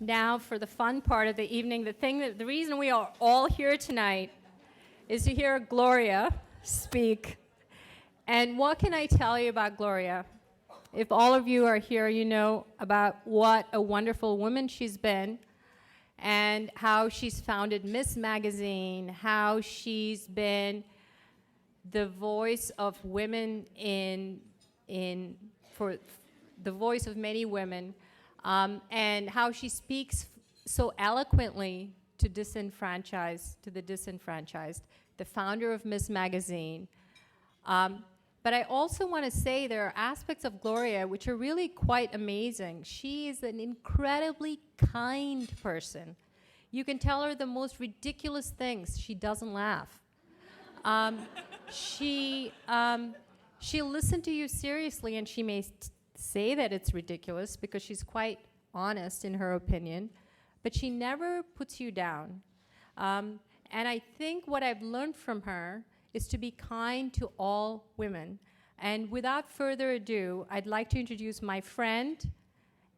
now for the fun part of the evening. The reason we are all here tonight is to hear Gloria speak. And what can I tell you about Gloria? If all of you are here, you know about what a wonderful woman she's been and how she's founded Miss Magazine, how she's been the voice of women for the voice of many women, and how she speaks so eloquently to the disenfranchised, the founder of Miss Magazine. But I also want to say there are aspects of Gloria which are really quite amazing. She is an incredibly kind person. You can tell her the most ridiculous things. She doesn't laugh. She'll listen to you seriously, and she may say that it's ridiculous because she's quite honest in her opinion, but she never puts you down. And I think what I've learned from her is to be kind to all women. And without further ado, I'd like to introduce my friend,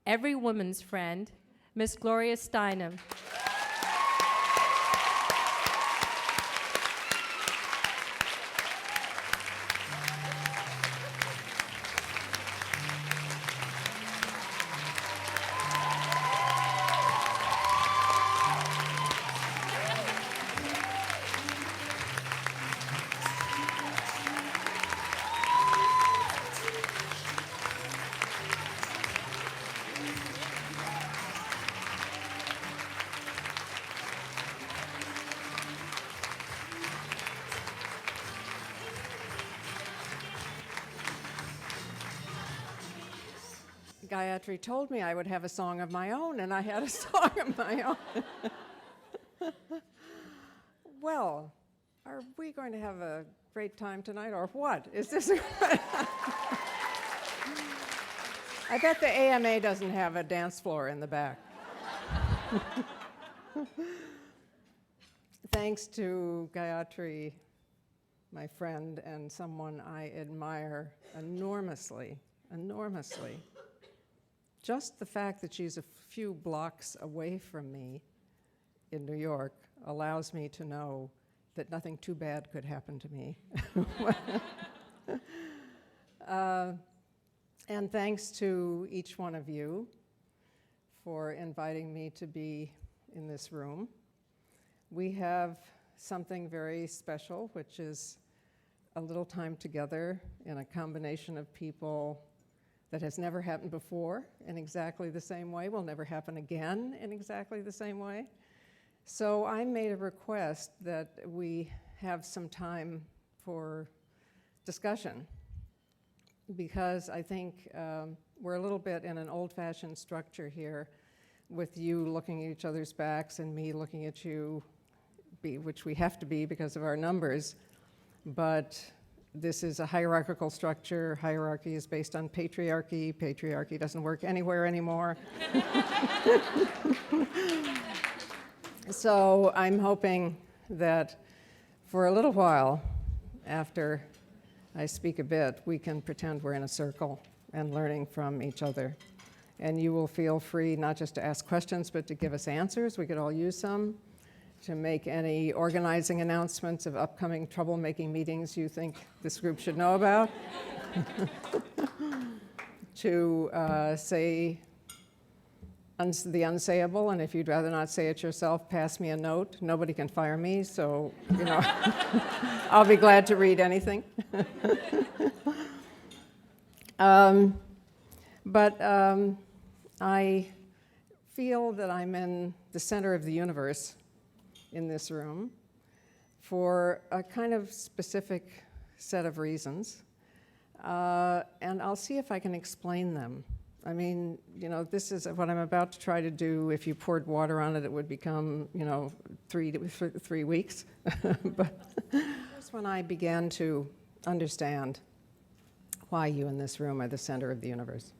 every woman's friend, Miss Gloria Steinem. Gayatri told me I would have a song of my own, and I had a song of my own. Well, are we going to have a great time tonight, or what? Is this I bet the AMA doesn't have a dance floor in the back. Thanks to Gayatri, my friend, and someone I admire enormously. Just the fact that she's a few blocks away from me in New York allows me to know that nothing too bad could happen to me. And thanks to each one of you for inviting me to be in this room. We have something very special, which is a little time together in a combination of people that has never happened before in exactly the same way, will never happen again in exactly the same way. So I made a request that we have some time for discussion, because I think we're a little bit in an old-fashioned structure here, with you looking at each other's backs and me looking at you, which we have to be because of our numbers, but this is a hierarchical structure. Hierarchy is based on patriarchy. Patriarchy doesn't work anywhere anymore. So I'm hoping that for a little while, after I speak a bit, we can pretend we're in a circle and learning from each other. And you will feel free not just to ask questions, but to give us answers. We could all use some. To make any organizing announcements of upcoming troublemaking meetings you think this group should know about. To say the unsayable, and if you'd rather not say it yourself, pass me a note. Nobody can fire me, so, you know, I'll be glad to read anything. But I feel that I'm in the center of the universe in this room for a kind of specific set of reasons, and I'll see if I can explain them. I mean, you know, this is what I'm about to try to do. If you poured water on it, it would become, you know, 3 weeks. But that's when I began to understand why you in this room are the center of the universe.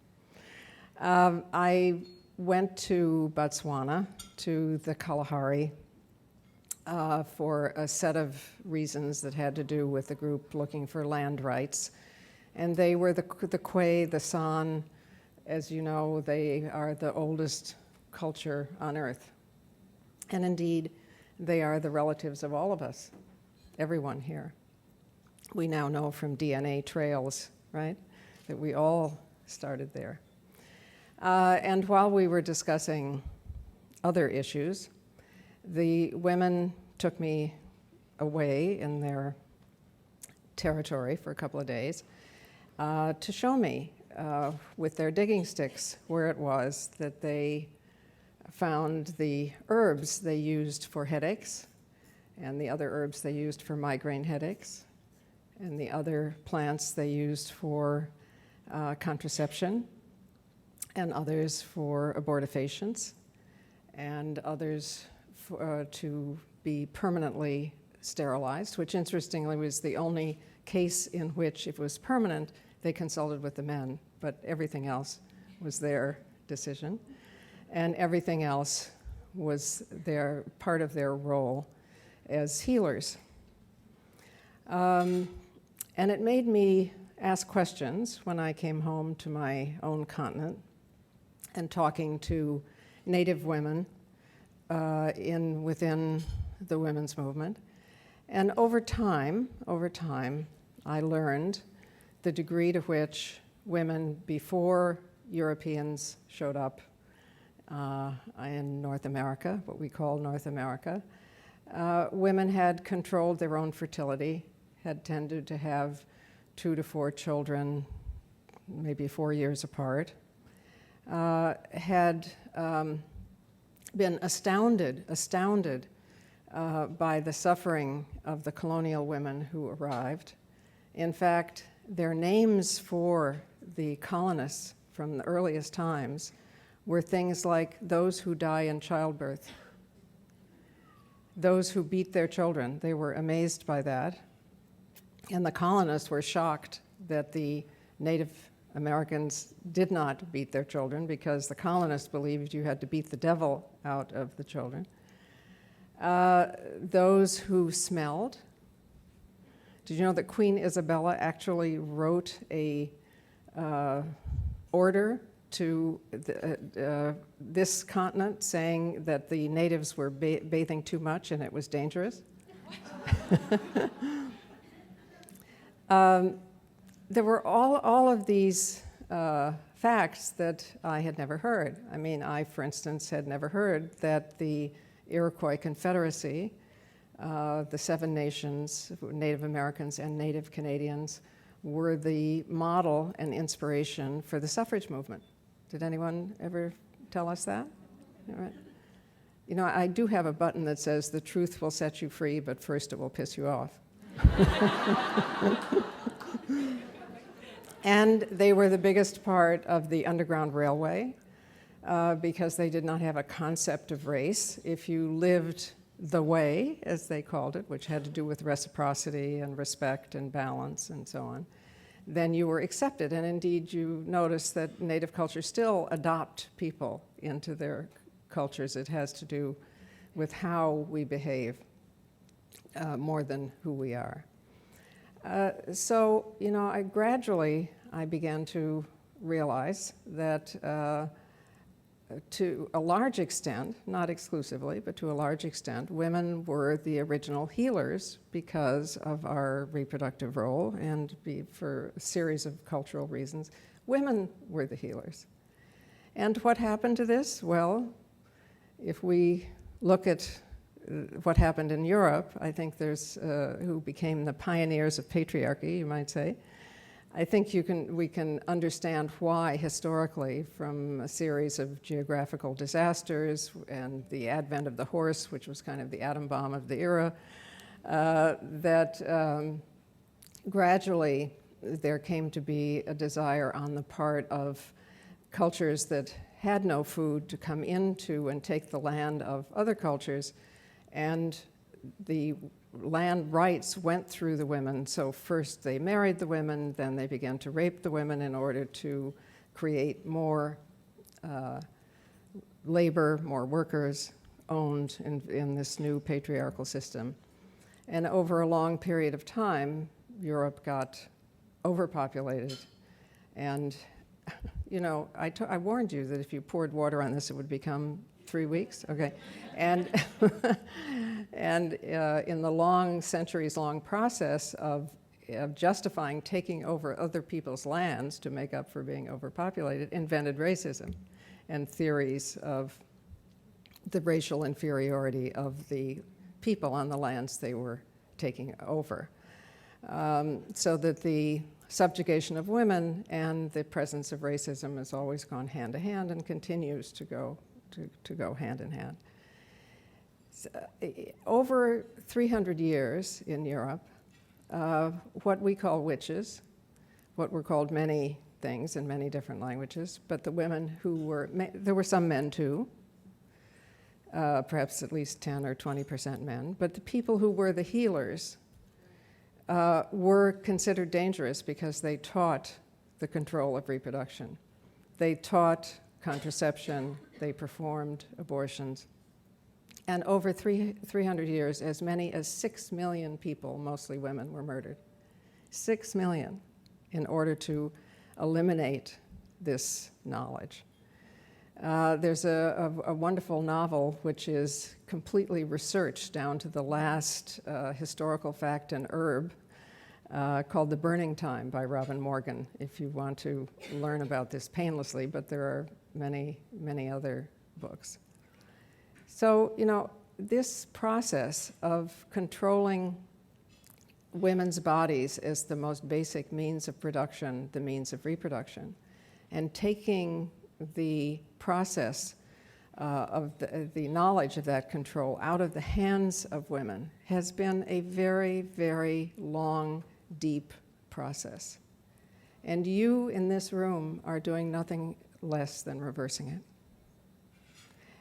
I went to Botswana, to the Kalahari, for a set of reasons that had to do with the group looking for land rights. And they were the Kwe, the San. As you know, they are the oldest culture on Earth. And indeed, they are the relatives of all of us, everyone here. We now know from DNA trails, right, that we all started there. And while we were discussing other issues, the women took me away in their territory for a couple of days to show me with their digging sticks where it was that they found the herbs they used for headaches and the other herbs they used for migraine headaches and the other plants they used for contraception and others for abortifacients and others to be permanently sterilized, which interestingly was the only case in which, if it was permanent, they consulted with the men, but everything else was their decision. And everything else was part of their role as healers. And it made me ask questions when I came home to my own continent and talking to Native women within the women's movement. And over time, I learned the degree to which women before Europeans showed up in North America, what we call North America, women had controlled their own fertility, had tended to have 2 to 4 children, maybe 4 years apart, had been astounded by the suffering of the colonial women who arrived. In fact, their names for the colonists from the earliest times were things like those who die in childbirth, those who beat their children. They were amazed by that. And the colonists were shocked that the Native Americans did not beat their children because the colonists believed you had to beat the devil out of the children. Those who smelled. Did you know that Queen Isabella actually wrote a order to this continent saying that the natives were bathing too much and it was dangerous? There were all of these facts that I had never heard. I mean, I, for instance, had never heard that the Iroquois Confederacy, the 7 nations, Native Americans and Native Canadians, were the model and inspiration for the suffrage movement. Did anyone ever tell us that? All right. You know, I do have a button that says, "The truth will set you free, but first it will piss you off." And they were the biggest part of the Underground Railway because they did not have a concept of race. If you lived the way, as they called it, which had to do with reciprocity and respect and balance and so on, then you were accepted. And indeed, you notice that Native cultures still adopt people into their cultures. It has to do with how we behave more than who we are. So, you know, I began to realize that to a large extent, not exclusively, but to a large extent, women were the original healers because of our reproductive role and for a series of cultural reasons. Women were the healers. And what happened to this? Well, if we look at what happened in Europe, I think there's who became the pioneers of patriarchy, you might say. I think we can understand why historically, from a series of geographical disasters and the advent of the horse, which was kind of the atom bomb of the era, that gradually there came to be a desire on the part of cultures that had no food to come into and take the land of other cultures, and the land rights went through the women. So first they married the women, then they began to rape the women in order to create more labor, more workers owned in this new patriarchal system. And over a long period of time, Europe got overpopulated. And you know, I warned you that if you poured water on this, it would become 3 weeks, okay? And, and in the long, centuries-long process of justifying taking over other people's lands to make up for being overpopulated, invented racism and theories of the racial inferiority of the people on the lands they were taking over. So that the subjugation of women and the presence of racism has always gone hand to hand and continues to go hand in hand. So, over 300 years in Europe, what we call witches, what were called many things in many different languages, but the women who were, there were some men too, perhaps at least 10 or 20% men, but the people who were the healers were considered dangerous because they taught the control of reproduction. They taught contraception, they performed abortions. And over 300 years, as many as 6 million people, mostly women, were murdered. 6 million in order to eliminate this knowledge. There's a wonderful novel which is completely researched down to the last historical fact and herb called The Burning Time by Robin Morgan, if you want to learn about this painlessly, but there are many, many other books. So, you know, this process of controlling women's bodies as the most basic means of production, the means of reproduction, and taking the process of the knowledge of that control out of the hands of women has been a very, very long, deep process. And you in this room are doing nothing less than reversing it.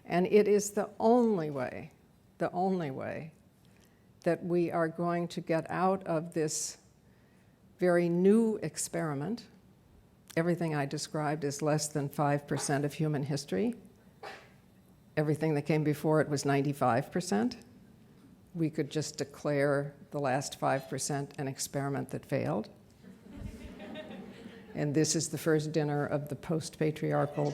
And it is the only way that we are going to get out of this very new experiment. Everything I described is less than 5% of human history. Everything that came before it was 95%. We could just declare the last 5% an experiment that failed. And this is the first dinner of the post-patriarchal,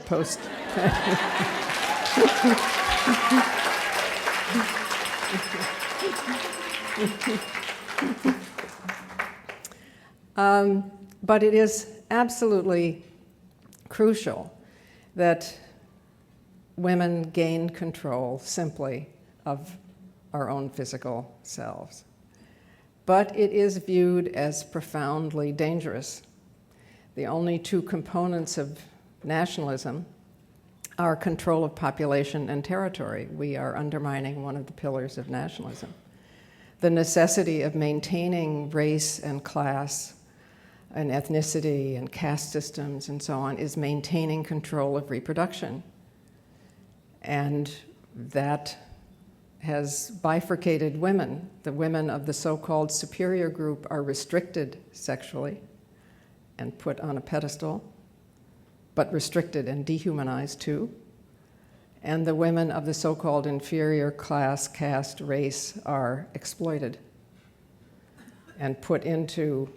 but it is absolutely crucial that women gain control simply of our own physical selves. But it is viewed as profoundly dangerous. The only two components of nationalism are control of population and territory. We are undermining one of the pillars of nationalism. The necessity of maintaining race and class and ethnicity and caste systems and so on is maintaining control of reproduction. And that has bifurcated women. The women of the so-called superior group are restricted sexually and put on a pedestal, but restricted and dehumanized too. And the women of the so-called inferior class, caste, race are exploited and put into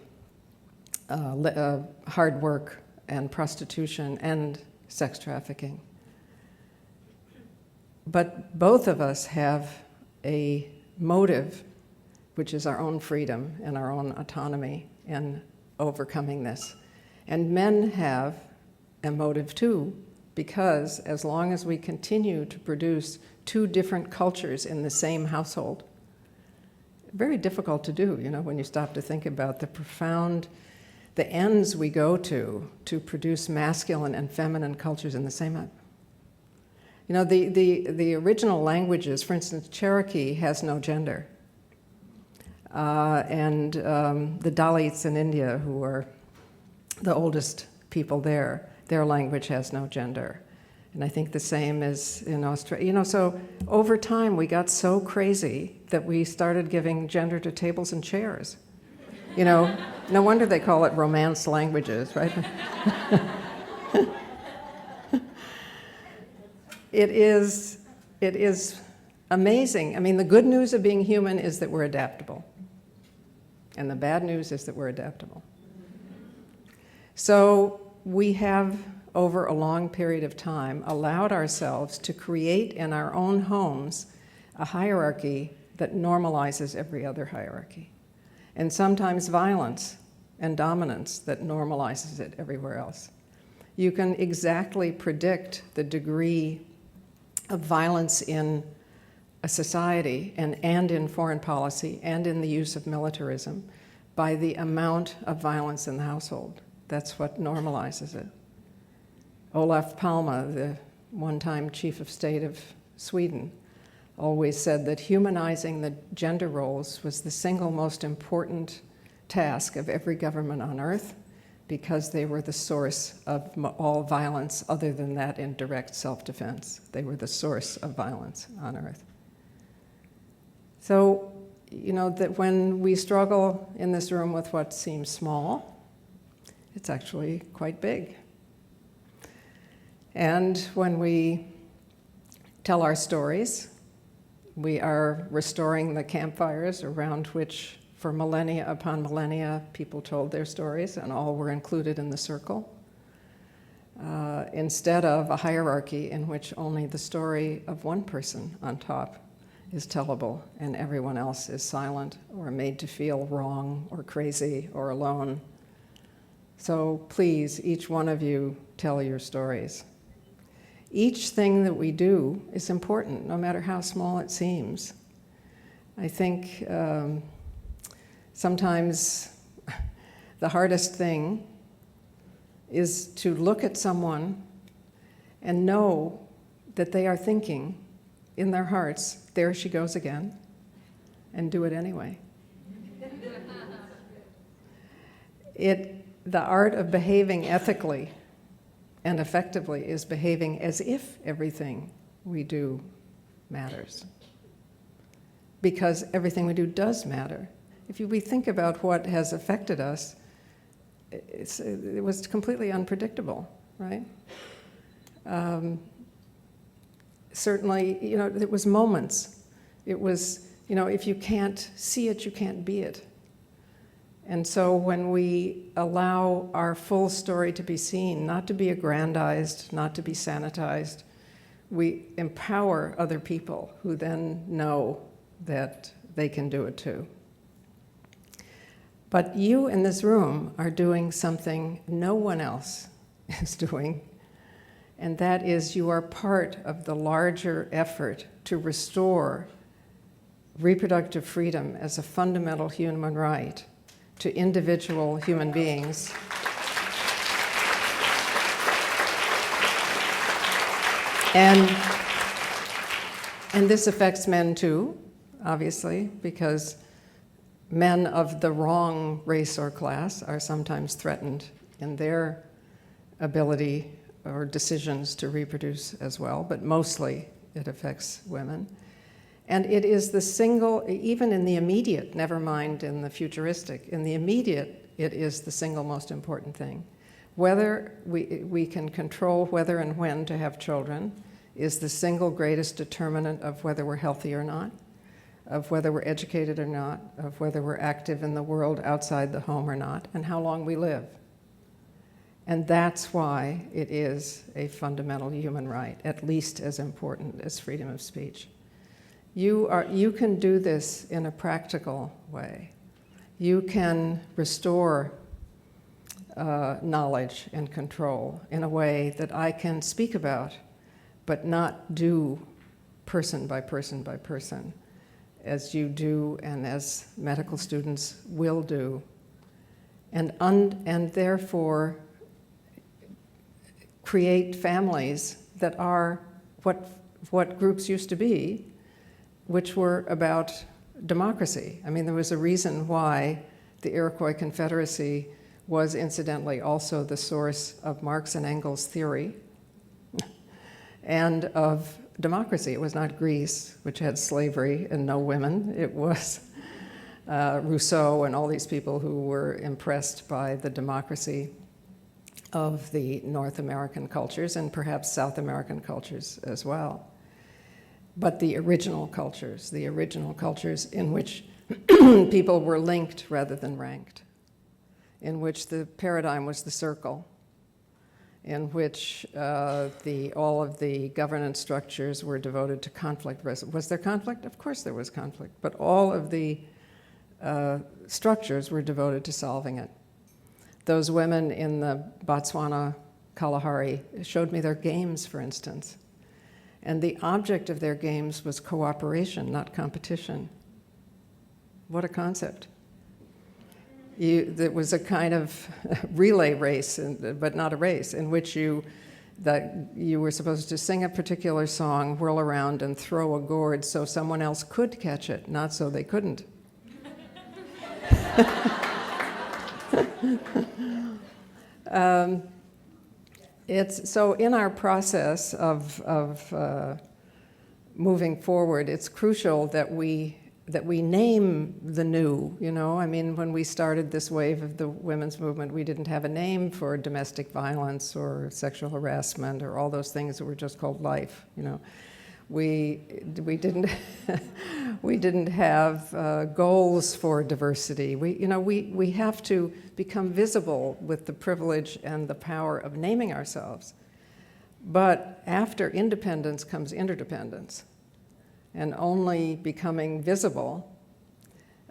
hard work and prostitution and sex trafficking. But both of us have a motive, which is our own freedom and our own autonomy in overcoming this. And men have a motive too, because as long as we continue to produce two different cultures in the same household, very difficult to do, you know, when you stop to think about the ends we go to produce masculine and feminine cultures in the same house. You know, the original languages, for instance, Cherokee has no gender. And the Dalits in India, who are the oldest people there, their language has no gender. And I think the same is in Australia. You know, so over time we got so crazy that we started giving gender to tables and chairs. You know, no wonder they call it Romance languages, right? It is amazing. I mean, the good news of being human is that we're adaptable. And the bad news is that we're adaptable. So we have over a long period of time, allowed ourselves to create in our own homes a hierarchy that normalizes every other hierarchy. And sometimes violence and dominance that normalizes it everywhere else. You can exactly predict the degree of violence in a society and in foreign policy and in the use of militarism by the amount of violence in the household. That's what normalizes it. Olof Palme, the one-time chief of state of Sweden, always said that humanizing the gender roles was the single most important task of every government on earth, because they were the source of all violence other than that in direct self-defense. They were the source of violence on earth. So, you know, that when we struggle in this room with what seems small, it's actually quite big. And when we tell our stories, we are restoring the campfires around which for millennia upon millennia, people told their stories and all were included in the circle, instead of a hierarchy in which only the story of one person on top is tellable and everyone else is silent or made to feel wrong or crazy or alone. So please, each one of you, tell your stories. Each thing that we do is important, no matter how small it seems. I think sometimes the hardest thing is to look at someone and know that they are thinking in their hearts, there she goes again, and do it anyway. The art of behaving ethically and effectively is behaving as if everything we do matters. Because everything we do does matter. If we think about what has affected us, it was completely unpredictable, right? Certainly, you know, it was moments. It was, you know, if you can't see it, you can't be it. And so when we allow our full story to be seen, not to be aggrandized, not to be sanitized, we empower other people who then know that they can do it too. But you in this room are doing something no one else is doing, and that is you are part of the larger effort to restore reproductive freedom as a fundamental human right to individual human beings. And this affects men too, obviously, because men of the wrong race or class are sometimes threatened in their ability or decisions to reproduce as well, but mostly it affects women. And it is the single, even in the immediate, never mind in the futuristic, in the immediate, it is the single most important thing. Whether we can control whether and when to have children is the single greatest determinant of whether we're healthy or not, of whether we're educated or not, of whether we're active in the world outside the home or not, and how long we live. And that's why it is a fundamental human right, at least as important as freedom of speech. You can do this in a practical way. You can restore knowledge and control in a way that I can speak about, but not do person by person by person, as you do and as medical students will do, and therefore create families that are what groups used to be, which were about democracy. I mean, there was a reason why the Iroquois Confederacy was incidentally also the source of Marx and Engels' theory and of democracy. It was not Greece, which had slavery and no women. It was Rousseau and all these people who were impressed by the democracy of the North American cultures and perhaps South American cultures as well. But the original cultures in which people were linked rather than ranked, in which the paradigm was the circle, in which all of the governance structures were devoted to conflict resolution. Was there conflict? Of course there was conflict, but all of the structures were devoted to solving it. Those women in the Botswana Kalahari showed me their games, for instance. And the object of their games was cooperation, not competition. What a concept. There was a kind of relay race, but not a race, in which you were supposed to sing a particular song, whirl around, and throw a gourd so someone else could catch it, not so they couldn't. So in our process of moving forward, it's crucial that we name the new, you know? I mean, when we started this wave of the women's movement, we didn't have a name for domestic violence or sexual harassment or all those things that were just called life, you know? We didn't we didn't have goals for diversity. We have to become visible with the privilege and the power of naming ourselves. But after independence comes interdependence. And only becoming visible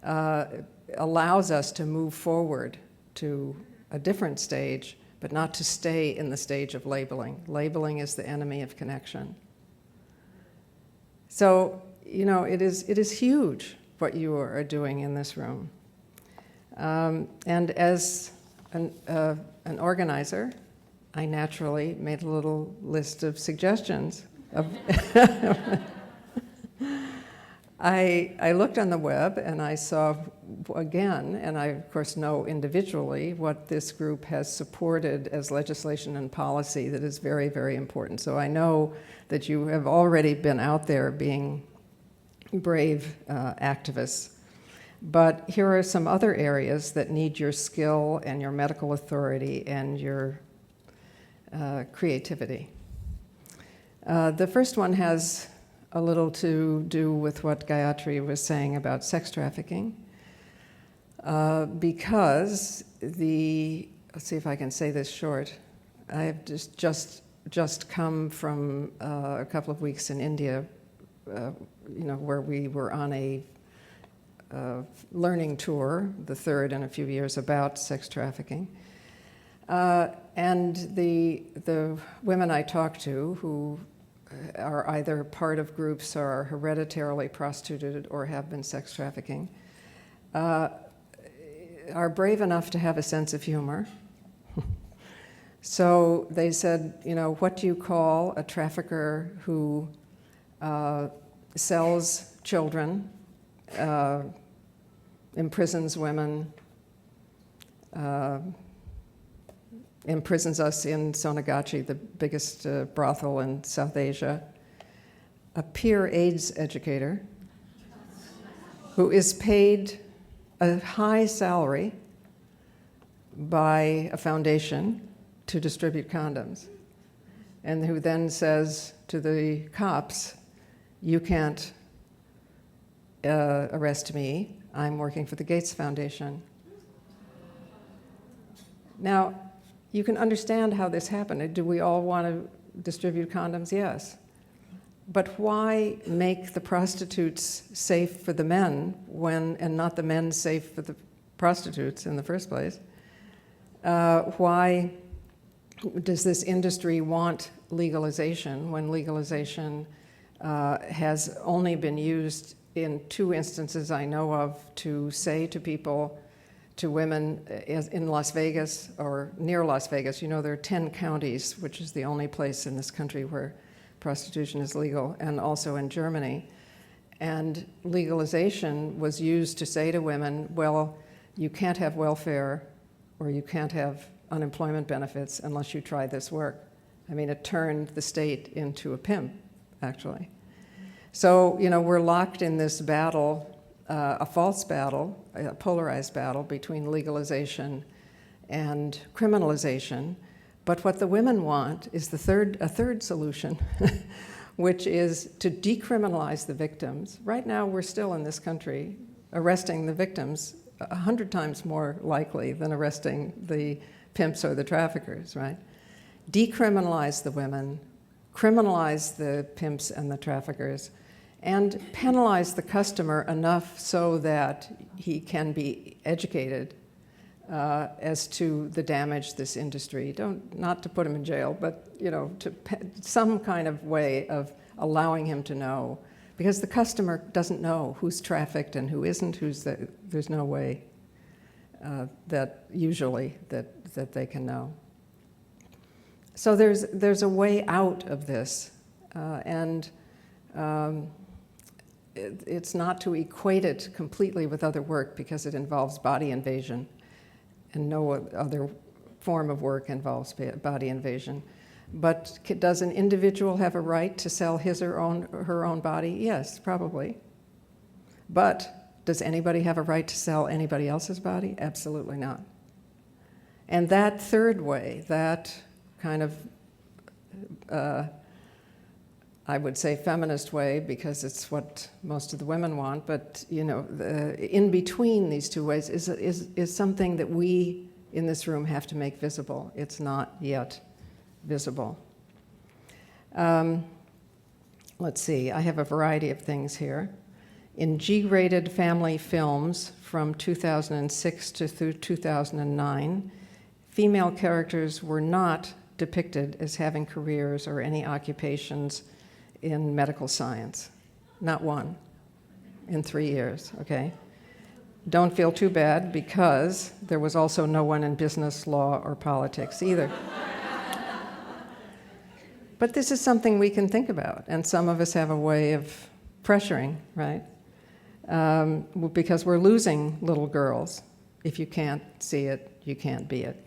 allows us to move forward to a different stage, but not to stay in the stage of labeling. Labeling is the enemy of connection. So, you know, it is huge what you are doing in this room. And as an organizer, I naturally made a little list of suggestions. I looked on the web and I saw again, and I of course know individually what this group has supported as legislation and policy that is very, very important. So I know that you have already been out there being brave activists. But here are some other areas that need your skill and your medical authority and your creativity. The first one has a little to do with what Gayatri was saying about sex trafficking, because let's see if I can say this short. I have just come from a couple of weeks in India, where we were on a learning tour, the third in a few years, about sex trafficking. And the women I talked to, who are either part of groups or are hereditarily prostituted or have been sex trafficking, are brave enough to have a sense of humor. So they said, what do you call a trafficker who sells children, imprisons women, imprisons us in Sonagachi, the biggest brothel in South Asia, a peer AIDS educator who is paid a high salary by a foundation to distribute condoms, and who then says to the cops, you can't arrest me, I'm working for the Gates Foundation. Now, you can understand how this happened. Do we all want to distribute condoms? Yes. But why make the prostitutes safe for the men and not the men safe for the prostitutes in the first place? Why does this industry want legalization when legalization has only been used in 2 instances I know of to say to people, to women in Las Vegas or near Las Vegas? There are 10 counties, which is the only place in this country where prostitution is legal, and also in Germany. And legalization was used to say to women, well, you can't have welfare or you can't have unemployment benefits unless you try this work. I mean, it turned the state into a pimp, actually. So, we're locked in this battle, a false battle, a polarized battle between legalization and criminalization. But what the women want is a third solution, which is to decriminalize the victims. Right now, we're still in this country arresting the victims 100 times more likely than arresting the pimps or the traffickers, right? decriminalize the women, criminalize the pimps and the traffickers, and penalize the customer enough so that he can be educated as to the damage this industry, not to put him in jail, but some kind of way of allowing him to know, because the customer doesn't know who's trafficked and who isn't, there's no way that they can know. So there's a way out of this, and it's not to equate it completely with other work because it involves body invasion, and no other form of work involves body invasion. But does an individual have a right to sell his or her own body? Yes, probably. But does anybody have a right to sell anybody else's body? Absolutely not. And that third way, that kind of, I would say feminist way, because it's what most of the women want, but in between these two ways is something that we in this room have to make visible. It's not yet visible. Let's see, I have a variety of things here. In G-rated family films from 2006 to through 2009, female characters were not depicted as having careers or any occupations in medical science. Not one in 3 years, okay? Don't feel too bad, because there was also no one in business, law, or politics either. But this is something we can think about, and some of us have a way of pressuring, right? Because we're losing little girls. If you can't see it, you can't be it.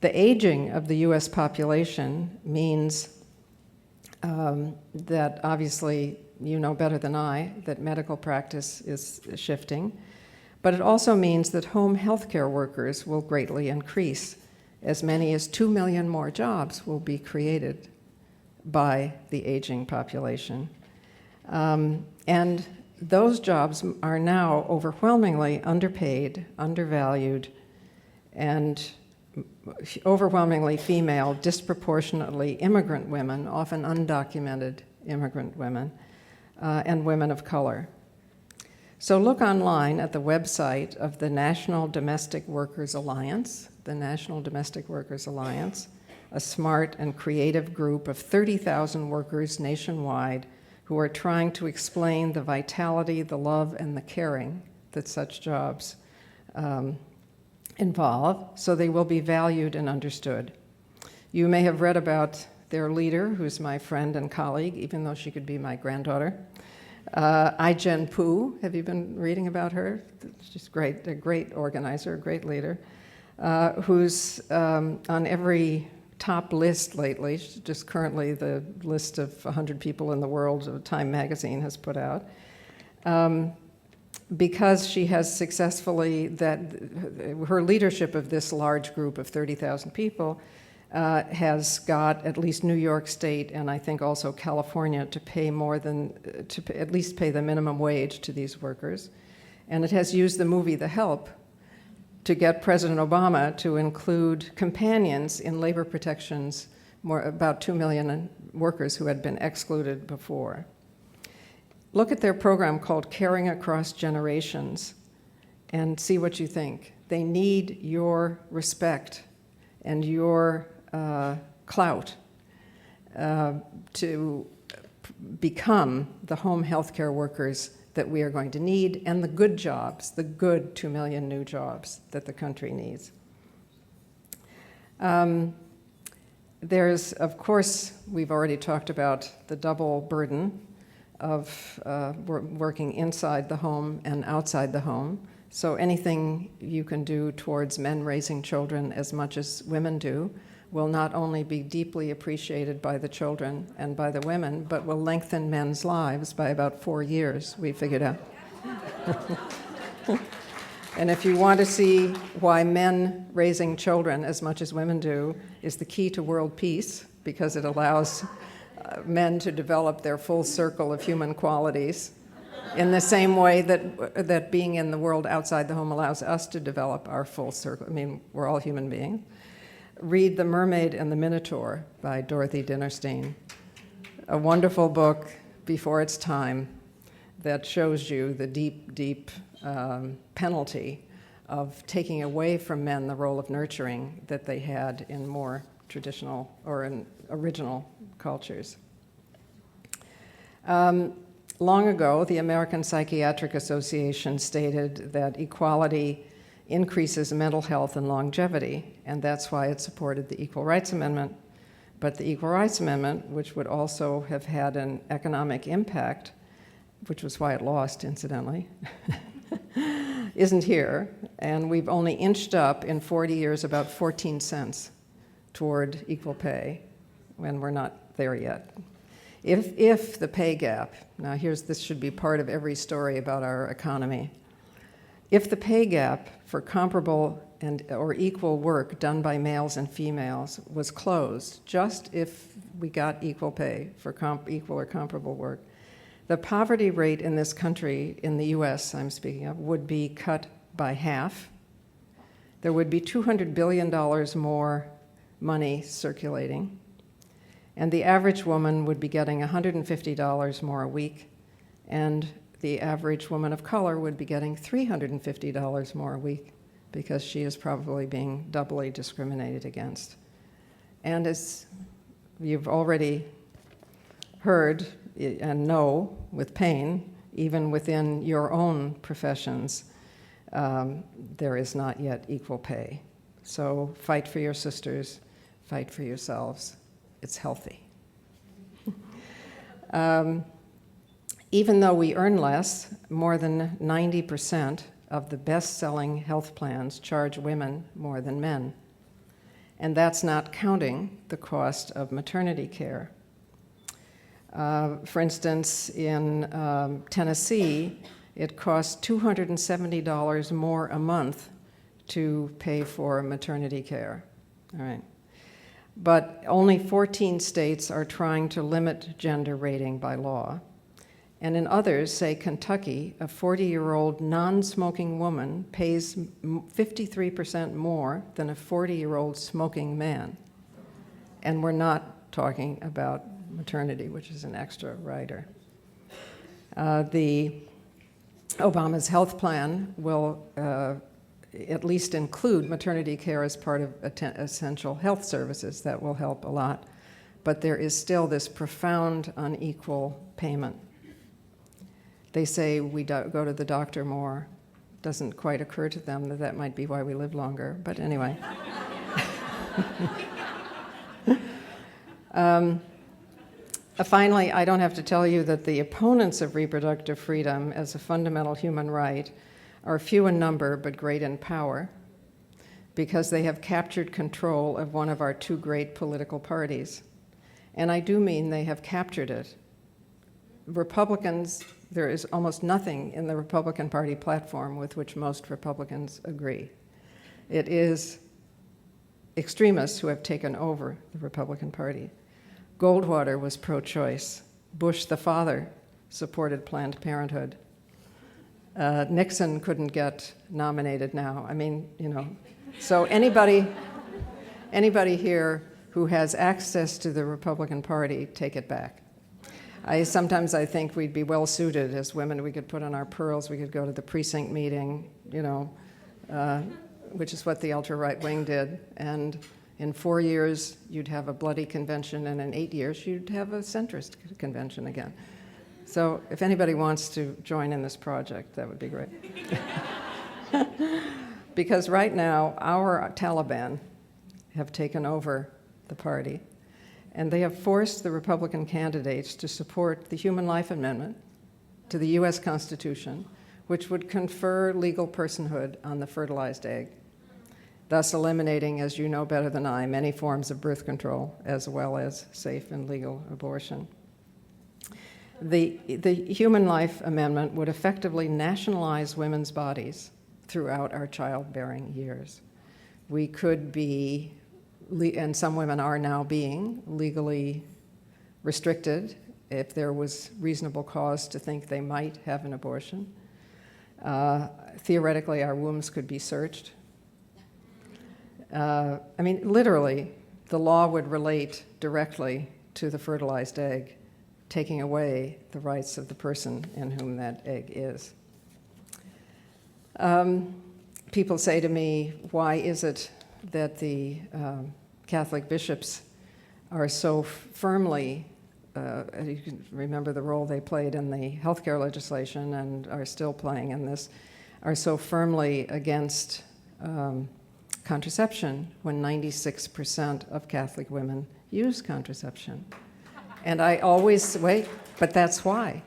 The aging of the US population means that obviously, you know better than I, that medical practice is shifting, but it also means that home healthcare workers will greatly increase. As many as 2 million more jobs will be created by the aging population. And those jobs are now overwhelmingly underpaid, undervalued, and overwhelmingly female, disproportionately immigrant women, often undocumented immigrant women, and women of color. So look online at the website of the National Domestic Workers Alliance, the National Domestic Workers Alliance, a smart and creative group of 30,000 workers nationwide who are trying to explain the vitality, the love, and the caring that such jobs involve, so they will be valued and understood. You may have read about their leader, who's my friend and colleague, even though she could be my granddaughter, Ai-jen Poo. Have you been reading about her? She's great, a great organizer, a great leader, who's on every top list lately. She's just currently the list of 100 people in the world Time magazine has put out. Because she has successfully, her leadership of this large group of 30,000 people has got at least New York State and I think also California to pay at least pay the minimum wage to these workers. And it has used the movie The Help to get President Obama to include companions in labor protections, about 2 million workers who had been excluded before. Look at their program called Caring Across Generations and see what you think. They need your respect and your clout to become the home healthcare workers that we are going to need, and the good jobs, the good 2 million new jobs that the country needs. There's, of course, we've already talked about the double burden of working inside the home and outside the home. So anything you can do towards men raising children as much as women do will not only be deeply appreciated by the children and by the women, but will lengthen men's lives by about 4 years, we figured out. And if you want to see why men raising children as much as women do is the key to world peace, because it allows men to develop their full circle of human qualities in the same way that being in the world outside the home allows us to develop our full circle. I mean, we're all human beings. read The Mermaid and the Minotaur by Dorothy Dinnerstein, a wonderful book before its time that shows you the deep, deep penalty of taking away from men the role of nurturing that they had in more traditional or in original cultures. Long ago, the American Psychiatric Association stated that equality increases mental health and longevity, and that's why it supported the Equal Rights Amendment. But the Equal Rights Amendment, which would also have had an economic impact, which was why it lost, incidentally, isn't here, and we've only inched up in 40 years about 14 cents toward equal pay, when we're not there yet. If the pay gap, now this should be part of every story about our economy. If the pay gap for comparable or equal work done by males and females was closed, just if we got equal pay for equal or comparable work, the poverty rate in this country, in the US I'm speaking of, would be cut by half. There would be $200 billion more money circulating, and the average woman would be getting $150 more a week, and the average woman of color would be getting $350 more a week, because she is probably being doubly discriminated against. And as you've already heard and know with pain, even within your own professions, there is not yet equal pay. So fight for your sisters, fight for yourselves. It's healthy. Even though we earn less, more than 90% of the best-selling health plans charge women more than men. And that's not counting the cost of maternity care. For instance, in Tennessee, it costs $270 more a month to pay for maternity care. All right. But only 14 states are trying to limit gender rating by law. And in others, say Kentucky, a 40-year-old non-smoking woman pays 53% more than a 40-year-old smoking man. And we're not talking about maternity, which is an extra rider. Obama's health plan will at least include maternity care as part of essential health services. That will help a lot. But there is still this profound unequal payment. They say we go to the doctor more. Doesn't quite occur to them that that might be why we live longer, but anyway. Finally, I don't have to tell you that the opponents of reproductive freedom as a fundamental human right are few in number but great in power, because they have captured control of one of our two great political parties. And I do mean they have captured it. Republicans, there is almost nothing in the Republican Party platform with which most Republicans agree. It is extremists who have taken over the Republican Party. Goldwater was pro-choice. Bush the father supported Planned Parenthood. Nixon couldn't get nominated now. I mean, you know. So anybody here who has access to the Republican Party, take it back. Sometimes I think we'd be well suited as women. We could put on our pearls. We could go to the precinct meeting, you know, which is what the ultra-right wing did. And in 4 years, you'd have a bloody convention, and in 8 years, you'd have a centrist convention again. So if anybody wants to join in this project, that would be great. Because right now, our Taliban have taken over the party, and they have forced the Republican candidates to support the Human Life Amendment to the US Constitution, which would confer legal personhood on the fertilized egg, thus eliminating, as you know better than I, many forms of birth control, as well as safe and legal abortion. The Human Life Amendment would effectively nationalize women's bodies throughout our childbearing years. We could be, and some women are now being, legally restricted if there was reasonable cause to think they might have an abortion. Theoretically, our wombs could be searched. I mean, literally, the law would relate directly to the fertilized egg, taking away the rights of the person in whom that egg is. People say to me, why is it that the Catholic bishops are so firmly, you can remember the role they played in the healthcare legislation and are still playing in this, are so firmly against contraception when 96% of Catholic women use contraception. And I always, wait, but that's why.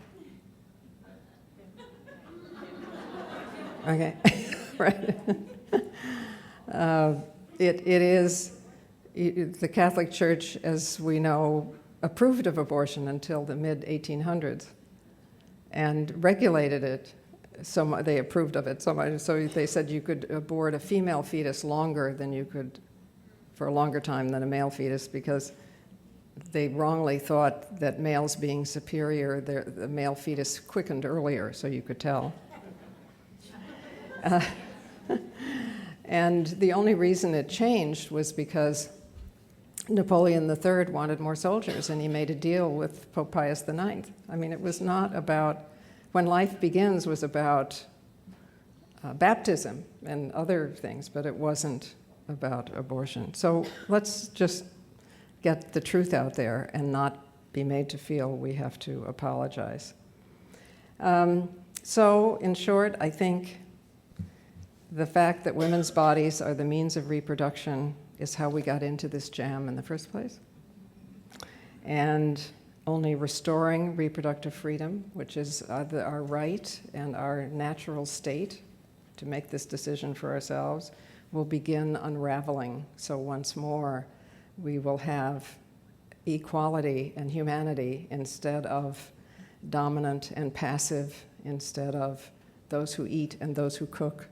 Okay, right. It is, the Catholic Church, as we know, approved of abortion until the mid-1800s and regulated it. So they approved of it so much, so they said you could abort a female fetus longer than you could, for a longer time than a male fetus, because they wrongly thought that males being superior, the male fetus quickened earlier, so you could tell. And the only reason it changed was because Napoleon III wanted more soldiers, and he made a deal with Pope Pius IX. I mean, it was not about, when life begins was about baptism and other things, but it wasn't about abortion. So let's just get the truth out there and not be made to feel we have to apologize. So in short, I think the fact that women's bodies are the means of reproduction is how we got into this jam in the first place. And only restoring reproductive freedom, which is our right and our natural state to make this decision for ourselves, will begin unraveling. So once more, we will have equality and humanity instead of dominant and passive, instead of those who eat and those who cook,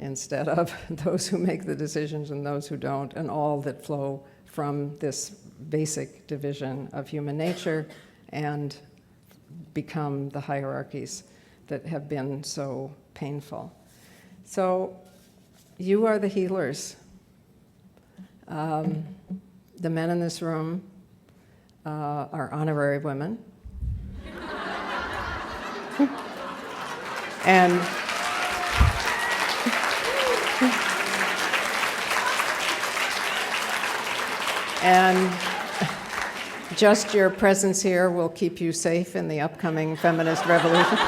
instead of those who make the decisions and those who don't, and all that flow from this basic division of human nature and become the hierarchies that have been so painful. So you are the healers. The men in this room are honorary women. And just your presence here will keep you safe in the upcoming feminist revolution.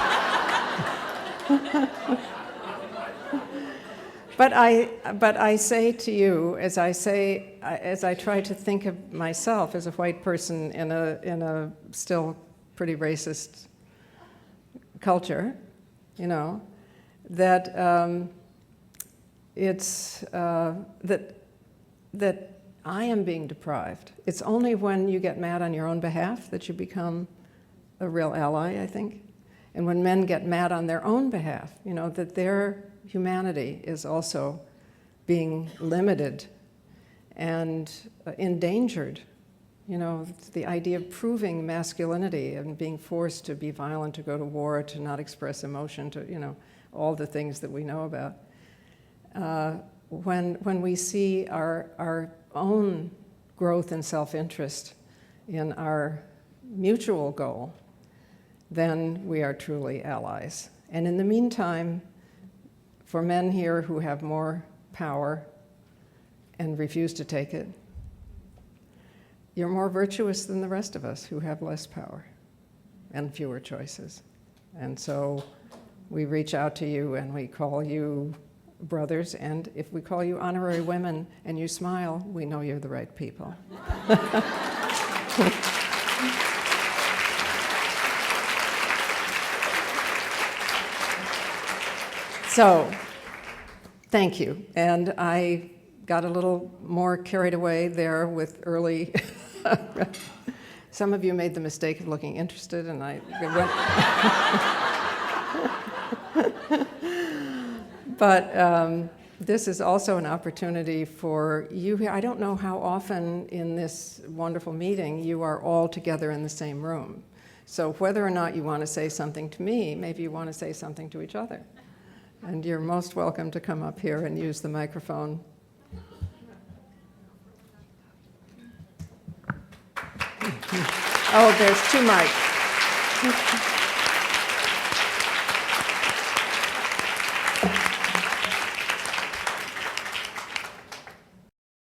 But I say to you, as I try to think of myself as a white person in a still pretty racist culture, you know, that it's that I am being deprived. It's only when you get mad on your own behalf that you become a real ally, I think. And when men get mad on their own behalf, you know, that their humanity is also being limited and endangered. You know, the idea of proving masculinity and being forced to be violent, to go to war, to not express emotion, to, you know, all the things that we know about. When we see our own growth and self-interest in our mutual goal, then we are truly allies. And in the meantime, for men here who have more power and refuse to take it, you're more virtuous than the rest of us who have less power and fewer choices. And so we reach out to you and we call you brothers, and if we call you honorary women and you smile, we know you're the right people. So, thank you. And I got a little more carried away there with early. Some of you made the mistake of looking interested, and I went. But this is also an opportunity for you here. I don't know how often in this wonderful meeting you are all together in the same room. So whether or not you want to say something to me, maybe you want to say something to each other. And you're most welcome to come up here and use the microphone Oh, there's two mics.